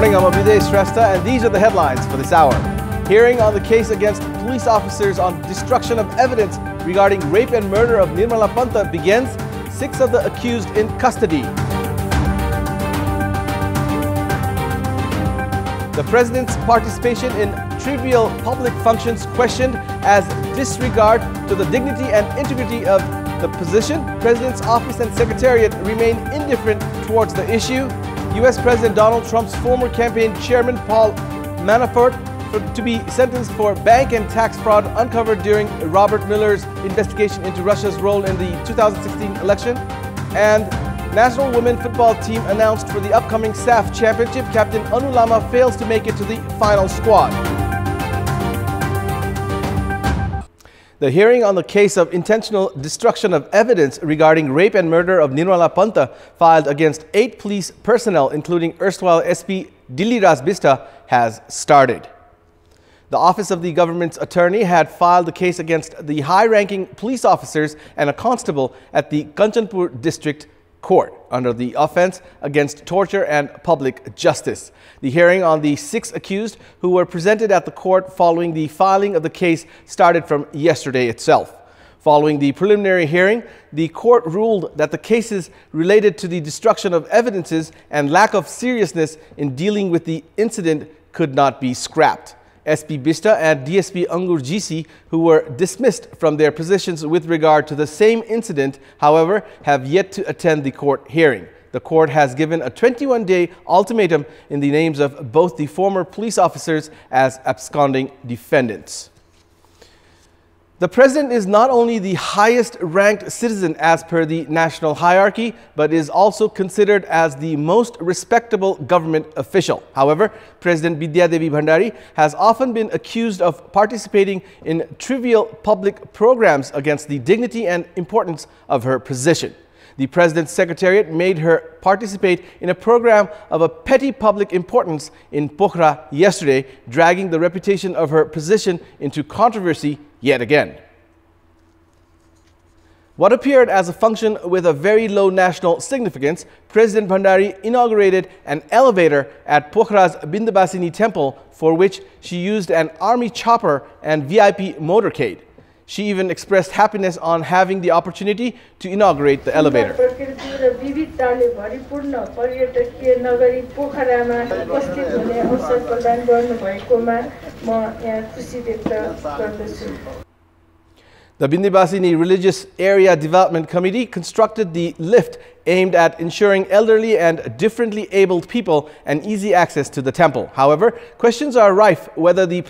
morning, I'm Abhiday Shrestha, and these are the headlines for this hour. Hearing on the case against police officers on destruction of evidence regarding rape and murder of Nirmala Panta begins. 6 of the accused in custody. The president's participation in trivial public functions questioned as disregard to the dignity and integrity of the position. President's office and secretariat remain indifferent towards the issue. U.S. President Donald Trump's former campaign chairman Paul Manafort to be sentenced for bank and tax fraud uncovered during Robert Mueller's investigation into Russia's role in the 2016 election. And National Women Football Team announced for the upcoming SAF Championship, Captain Anu Lama fails to make it to the final squad. The hearing on the case of intentional destruction of evidence regarding rape and murder of Nirmala Panta filed against 8 police personnel, including erstwhile SP Dilliras Bista, has started. The Office of the Government's Attorney had filed the case against the high-ranking police officers and a constable at the Kantipur District Court under the offense against torture and public justice. The hearing on the 6 accused who were presented at the court following the filing of the case started from yesterday itself. Following the preliminary hearing, the court ruled that the cases related to the destruction of evidences and lack of seriousness in dealing with the incident could not be scrapped. SP Bista and DSP Angur GC, who were dismissed from their positions with regard to the same incident, however, have yet to attend the court hearing. The court has given a 21-day ultimatum in the names of both the former police officers as absconding defendants. The president is not only the highest ranked citizen as per the national hierarchy, but is also considered as the most respectable government official. However, President Bidya Devi Bhandari has often been accused of participating in trivial public programs against the dignity and importance of her position. The president's secretariat made her participate in a program of a petty public importance in Pokhara yesterday, dragging the reputation of her position into controversy yet again. What appeared as a function with a very low national significance, President Bhandari inaugurated an elevator at Pokhara's Bindabasini temple, for which she used an army chopper and VIP motorcade. She even expressed happiness on having the opportunity to inaugurate the elevator. The Bindabasini Religious Area Development Committee constructed the lift aimed at ensuring elderly and differently abled people an easy access to the temple. However, questions are rife whether the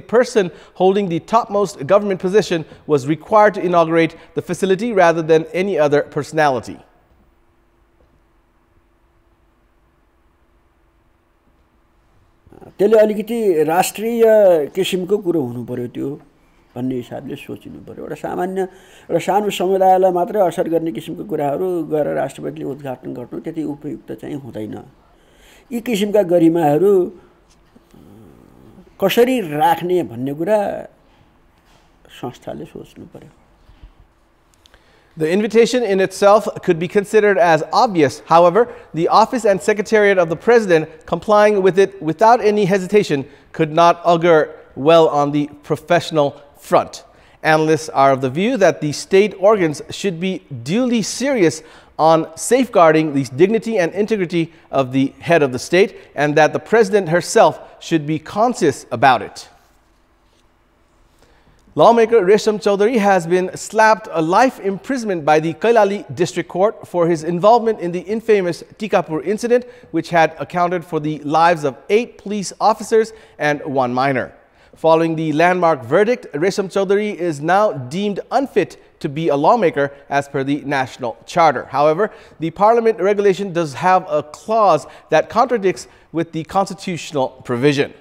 person holding the topmost government position was required to inaugurate the facility rather than any other personality. त्यसले अलिकति राष्ट्रिय किसिमको कुरो हुनु पर्यो त्यो भन्ने हिसाबले सोचिनु पर्यो। एउटा सामान्य एउटा सानो समुदायलाई मात्रै असर गर्ने किसिमको कुराहरू गरेर राष्ट्रपतिले उद्घाटन गर्नु त्यति उपयुक्त चाहिँ हुँदैन। यी किसिमका गरिमाहरू कसरी राख्ने भन्ने कुरा संस्थाले सोच्नु पर्यो। The invitation in itself could be considered as obvious. However, the office and secretariat of the president complying with it without any hesitation could not augur well on the professional front. Analysts are of the view that the state organs should be duly serious on safeguarding the dignity and integrity of the head of the state, and that the president herself should be conscious about it. Lawmaker Resham Chaudhary has been slapped a life imprisonment by the Kailali District Court for his involvement in the infamous Tikapur incident, which had accounted for the lives of 8 police officers and 1 minor. Following the landmark verdict, Resham Chaudhary is now deemed unfit to be a lawmaker as per the national charter. However, the parliament regulation does have a clause that contradicts with the constitutional provision.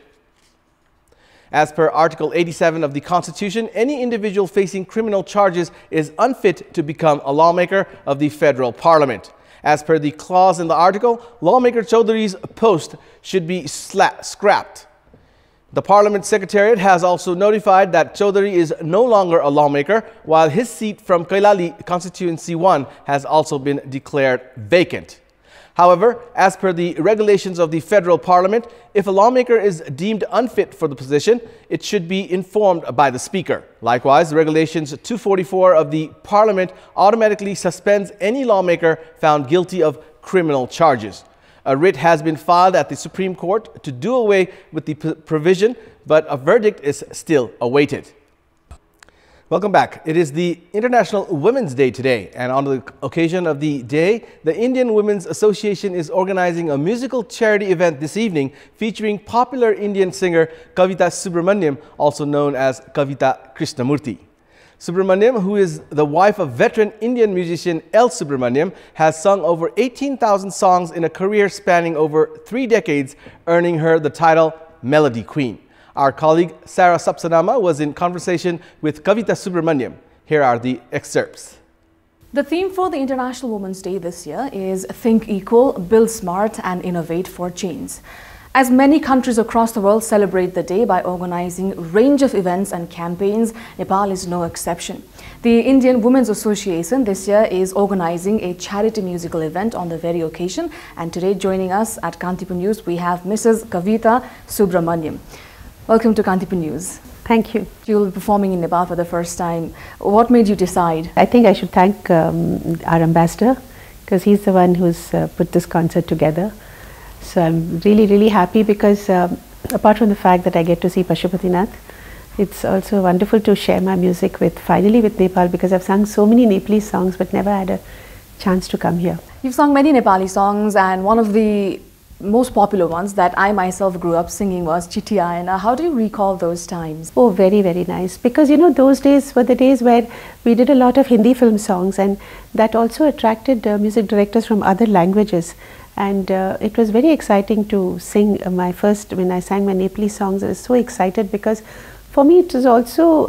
As per Article 87 of the Constitution, any individual facing criminal charges is unfit to become a lawmaker of the federal parliament. As per the clause in the article, lawmaker Chaudhary's post should be scrapped. The Parliament Secretariat has also notified that Chaudhary is no longer a lawmaker, while his seat from Kailali Constituency 1 has also been declared vacant. However, as per the regulations of the Federal Parliament, if a lawmaker is deemed unfit for the position, it should be informed by the Speaker. Likewise, Regulations 244 of the Parliament automatically suspends any lawmaker found guilty of criminal charges. A writ has been filed at the Supreme Court to do away with the provision, but a verdict is still awaited. Welcome back. It is the International Women's Day today, and on the occasion of the day, the Indian Women's Association is organizing a musical charity event this evening featuring popular Indian singer Kavita Subramaniam, also known as Kavita Krishnamurthy. Subramaniam, who is the wife of veteran Indian musician L. Subramaniam, has sung over 18,000 songs in a career spanning over 3 decades, earning her the title Melody Queen. Our colleague Sarah Sapsanama was in conversation with Kavita Subramaniam. Here are the excerpts. The theme for the International Women's Day this year is Think Equal, Build Smart and Innovate for Change. As many countries across the world celebrate the day by organizing a range of events and campaigns, Nepal is no exception. The Indian Women's Association this year is organizing a charity musical event on the very occasion, and today joining us at Kantipur News we have Mrs. Kavita Subramaniam. Welcome to Kantipur News. Thank you. You will be performing in Nepal for the first time. What made you decide? I think I should thank our ambassador, because he's the one who's put this concert together. So I'm really happy because apart from the fact that I get to see Pashupatinath, it's also wonderful to share my music finally with Nepal, because I've sung so many Nepalese songs but never had a chance to come here. You've sung many Nepali songs, and one of the most popular ones that I myself grew up singing was Chithi Aayena. How do you recall those times? Oh, very nice, because you know those days were the days where we did a lot of Hindi film songs, and that also attracted music directors from other languages, and it was very exciting to sing when I sang my Nepali songs. I was so excited because for me it was also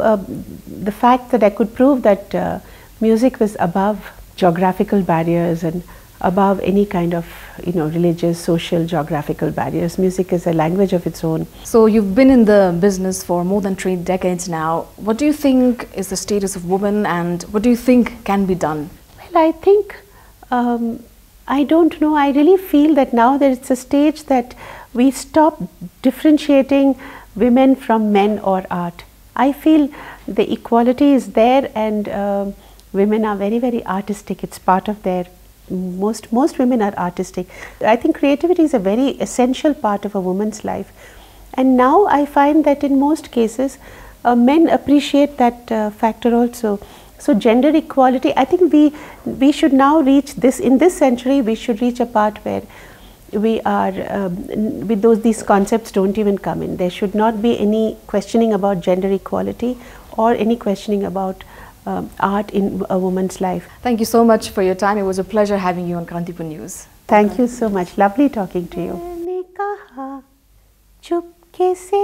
the fact that I could prove that music was above geographical barriers and above any kind of religious, social, geographical barriers. Music is a language of its own. So you've been in the business for more than 3 decades now. What do you think is the status of women, and what do you think can be done? Well, I think, I don't know, I really feel that now there is a stage that we stop differentiating women from men or art. I feel the equality is there, and women are very artistic. It's part of their most women are artistic. I think creativity is a very essential part of a woman's life, and now I find that in most cases men appreciate that factor also. So gender equality, I think we should now reach this, in this century we should reach a part where we are these concepts don't even come in. There should not be any questioning about gender equality or any questioning about art in a woman's life. Thank you so much for your time. It was a pleasure having you on Kantipur News. Thank you so much. Lovely talking to you. मैंने कहा चुपके से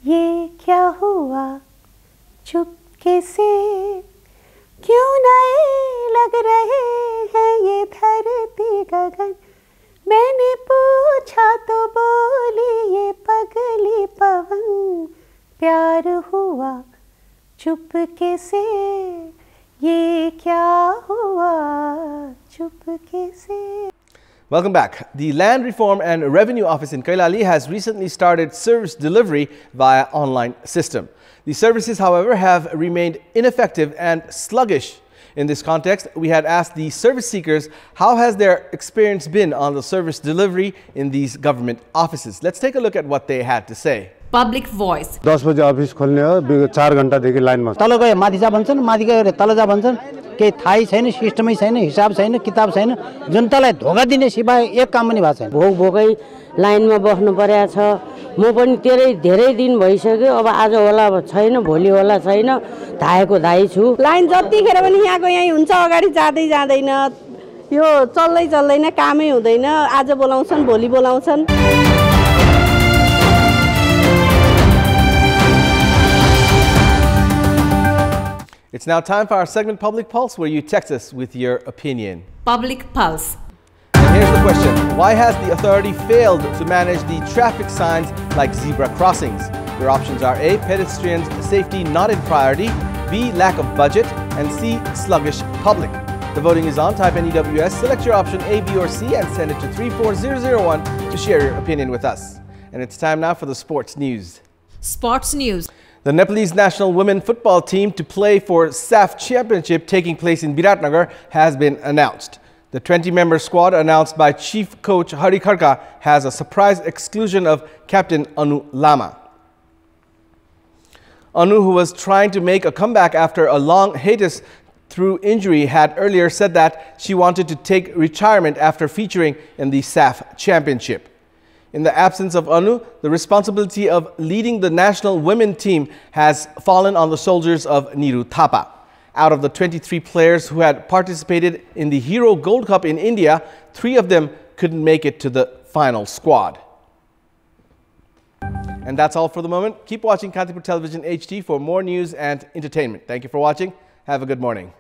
ये क्या हुआ, चुपके से क्यों नए लग रहे हैं ये धरती गगन, मैंने पूछा तो बोली ये पगली पवन, प्यार हुआ चुपके से ये क्या हुआ चुपके से. Welcome back. The Land Reform and Revenue Office in Kailali has recently started service delivery via online system. The services, however, have remained ineffective and sluggish. In this context, we had asked the service seekers how has their experience been on the service delivery in these government offices. Let's take a look at what they had to say. Public voice. 10 बजे office खोल्ने हो, 4 घण्टादेखि लाइनमा तल गयो माथि जा भन्छन्, माथि गयो तल जा भन्छन्, केही थाहै छैन, सिस्टमै छैन, हिसाब छैन, किताब छैन, जनतालाई धोका दिने सिवाय एक काम पनि भएको छैन. भोकै लाइनमा बस्नु परेको छ. म पनि धेरै दिन भइसक्यो. अब आज होला छैन, भोलि होला छैन, धाएको धाइ छु. लाइन जतिखेर पनि यहाँको यही हुन्छ, अगाडि जाँदैन. यो चल्दैन, कामै हुँदैन. आज बोलाउँछन्, भोलि बोलाउँछन्. It's now time for our segment Public Pulse, where you text us with your opinion. Public Pulse. And here's the question. Why has the authority failed to manage the traffic signs like zebra crossings? Your options are A, pedestrians' safety not in priority, B, lack of budget, and C, sluggish public. The voting is on. Type NEWS, select your option A, B, or C, and send it to 34001 to share your opinion with us. And it's time now for the sports news. Sports news. The Nepalese national women football team to play for SAF Championship taking place in Biratnagar has been announced. The 20-member squad announced by Chief Coach Hari Kharka has a surprise exclusion of Captain Anu Lama. Anu, who was trying to make a comeback after a long hiatus through injury, had earlier said that she wanted to take retirement after featuring in the SAF Championship. In the absence of Anu, the responsibility of leading the national women team has fallen on the shoulders of Niru Thapa. Out of the 23 players who had participated in the Hero Gold Cup in India, 3 of them couldn't make it to the final squad. And that's all for the moment. Keep watching Kantipur Television HD for more news and entertainment. Thank you for watching. Have a good morning.